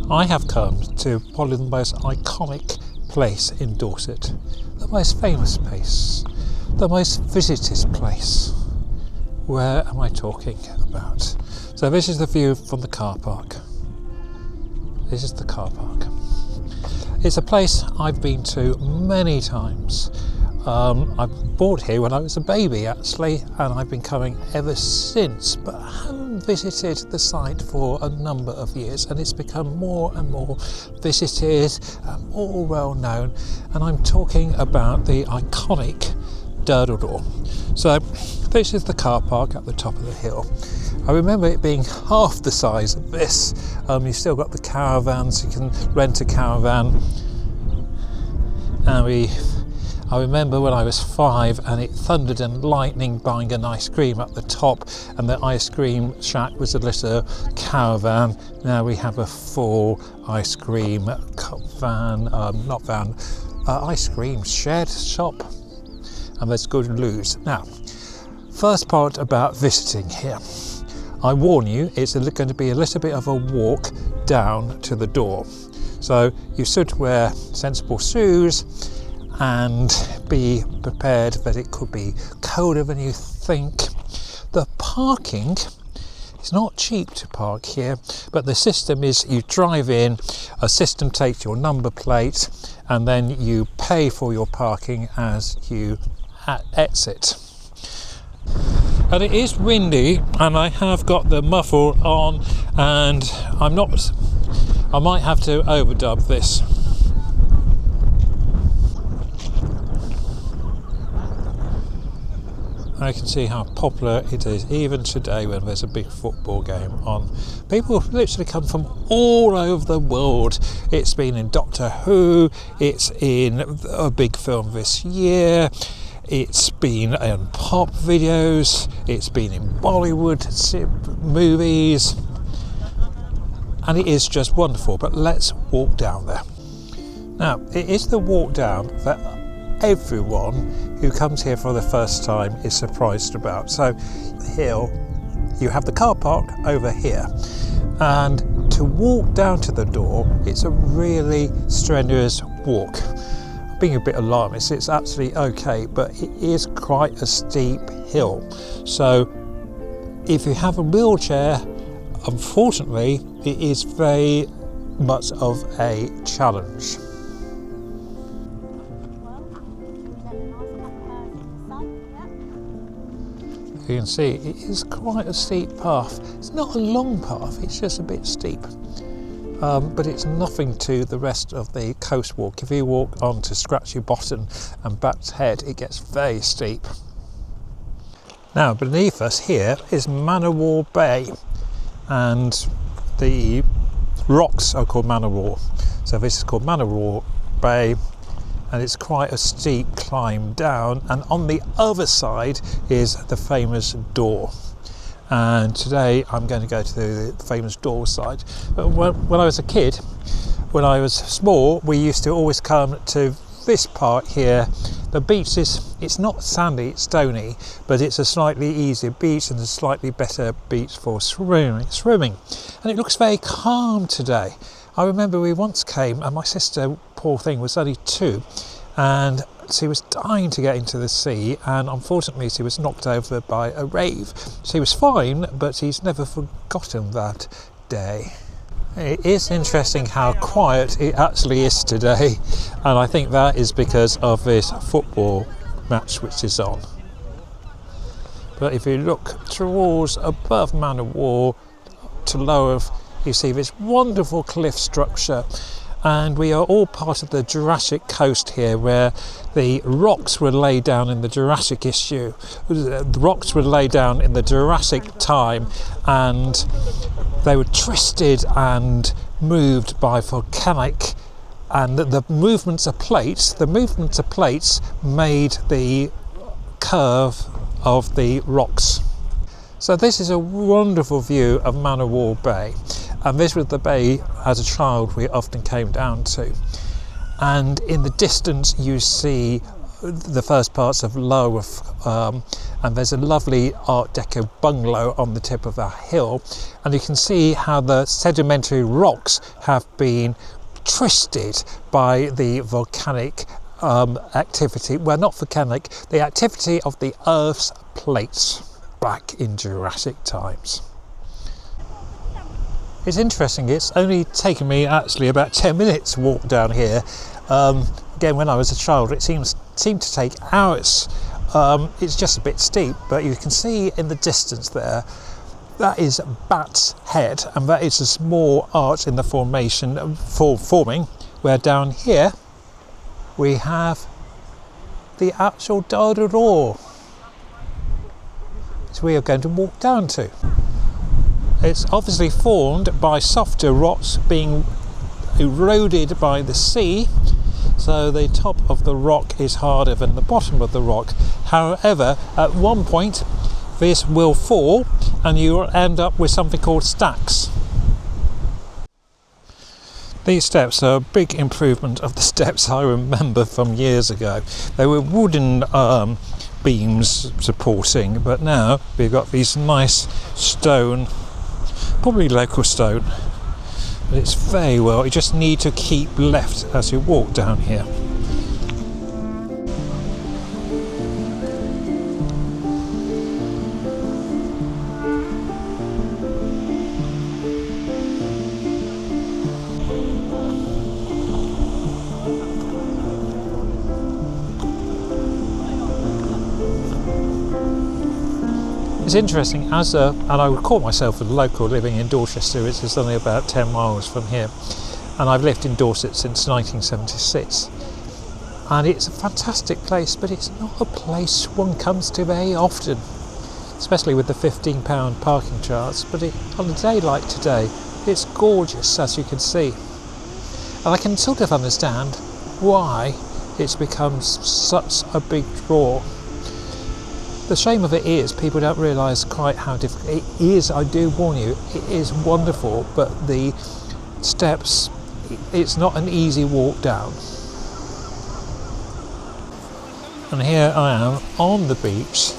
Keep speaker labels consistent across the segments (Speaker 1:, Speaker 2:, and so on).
Speaker 1: I have come to probably the most iconic place in Dorset, the most famous place, the most visited place. Where am I talking about? So this is the view from the car park. This is the car park. It's a place I've been to many times. I bought here when I was a baby actually, and I've been coming ever since, but I haven't visited the site for a number of years, and it's become more and more visited and more well known, and I'm talking about the iconic Durdle Door. So this is the car park at the top of the hill. I remember it being half the size of this. You've still got the caravans, you can rent a caravan, and I remember when I was 5 and it thundered and lightning buying an ice cream at the top, and the ice cream shack was a little caravan. Now we have a full ice cream ice cream shed shop, and there's good loot. Now, first part about visiting here. I warn you, it's going to be a little bit of a walk down to the door. So you should wear sensible shoes and be prepared that it could be colder than you think. The parking is not cheap to park here, but the system is you drive in, a system takes your number plate, and then you pay for your parking as you exit. And it is windy, and I have got the muffler on, and I might have to overdub this. I can see how popular it is even today when there's a big football game on. People literally come from all over the world. It's been in Doctor Who, it's in a big film this year, it's been in pop videos, it's been in Bollywood movies, and it is just wonderful. But let's walk down there. Now, it is the walk down that everyone who comes here for the first time is surprised about. So here you have the car park over here, and to walk down to the door, it's a really strenuous walk. Being a bit alarmist, it's absolutely okay, but it is quite a steep hill. So if you have a wheelchair, unfortunately it is very much of a challenge. You can see it is quite a steep path. It's not a long path, it's just a bit steep. But it's nothing to the rest of the coast walk. If you walk onto Scratchy Bottom and Bat's Head, it gets very steep. Now beneath us here is Manowar Bay, and the rocks are called Manowar. So this is called Manowar Bay, and it's quite a steep climb down, and on the other side is the famous door. And today I'm going to go to the famous door side. But when I was a kid, when I was small, we used to always come to this part here. The beach it's not sandy, it's stony, but it's a slightly easier beach and a slightly better beach for swimming. And it looks very calm today. I remember we once came, and my sister, poor thing, was only 2, and she was dying to get into the sea, and unfortunately she was knocked over by a wave. She was fine, but she's never forgotten that day. It is interesting how quiet it actually is today, and I think that is because of this football match which is on. But if you look towards above Manowar to lower, you see this wonderful cliff structure, and we are all part of the Jurassic coast here, where the rocks were laid down in the Jurassic The rocks were laid down in the Jurassic time, and they were twisted and moved by volcanic, and the movements of plates made the curve of the rocks. So this is a wonderful view of Manowar Bay, and this was the bay as a child we often came down to. And in the distance you see the first parts of Low, and there's a lovely Art Deco bungalow on the tip of a hill, and you can see how the sedimentary rocks have been twisted by the volcanic activity, well, not volcanic, the activity of the Earth's plates back in Jurassic times. It's interesting, it's only taken me actually about 10 minutes to walk down here. Again, when I was a child, it seemed to take hours. It's just a bit steep, but you can see in the distance there, that is Bat's Head, and that is a small arch in the forming, where down here we have the actual Durdle Door, which we are going to walk down to. It's obviously formed by softer rocks being eroded by the sea, so the top of the rock is harder than the bottom of the rock. However, at one point this will fall and you will end up with something called stacks. These steps are a big improvement of the steps I remember from years ago. They were wooden beams supporting, but now we've got these nice stone, probably local stone, but it's very well, you just need to keep left as you walk down here. It's interesting, and I would call myself a local living in Dorchester. It's only about 10 miles from here, and I've lived in Dorset since 1976, and it's a fantastic place, but it's not a place one comes to very often, especially with the £15 parking charge. But on a day like today, it's gorgeous, as you can see, and I can sort of understand why it's become such a big draw. The shame of it is people don't realise quite how difficult it is. I do warn you, it is wonderful, but the steps, it's not an easy walk down. And here I am on the beach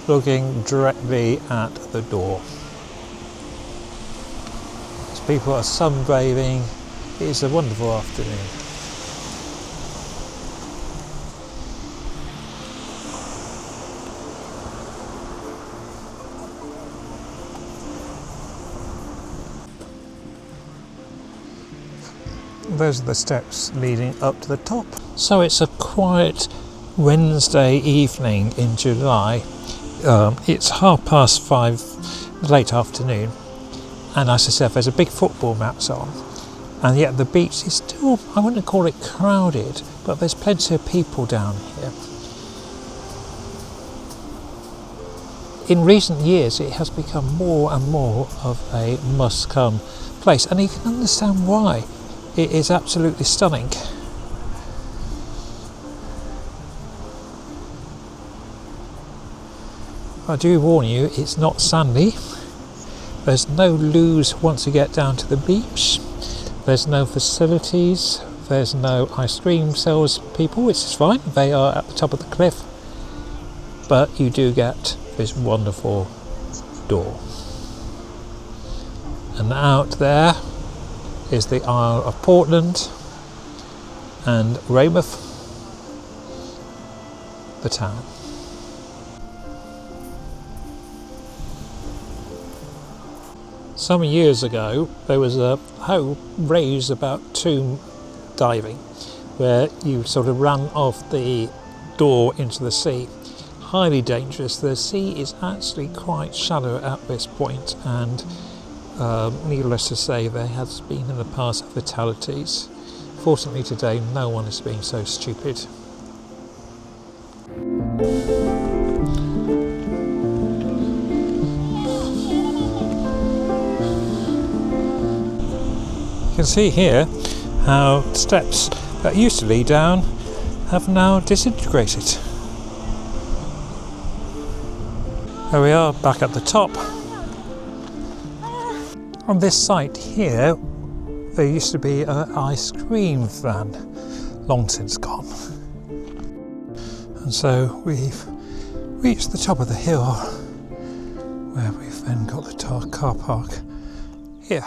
Speaker 1: looking directly at the door. As people are sunbathing, it is a wonderful afternoon. Those are the steps leading up to the top. So it's a quiet Wednesday evening in July. It's 5:30, late afternoon, and as I said, there's a big football match on, and yet the beach is still, I wouldn't call it crowded, but there's plenty of people down here. In recent years it has become more and more of a must-come place, and you can understand why. It is absolutely stunning. I do warn you, it's not sandy. There's no loos once you get down to the beach. There's no facilities. There's no ice cream sales people, which is fine. They are at the top of the cliff. But you do get this wonderful door. And out there is the Isle of Portland and Weymouth, the town. Some years ago there was a whole raise about tomb diving, where you sort of ran off the door into the sea. Highly dangerous. The sea is actually quite shallow at this point, and needless to say, there has been in the past fatalities. Fortunately today no one has been so stupid. You can see here how steps that used to lead down have now disintegrated. There we are, back at the top. On this site here, there used to be an ice cream van, long since gone. And so we've reached the top of the hill where we've then got the car park here.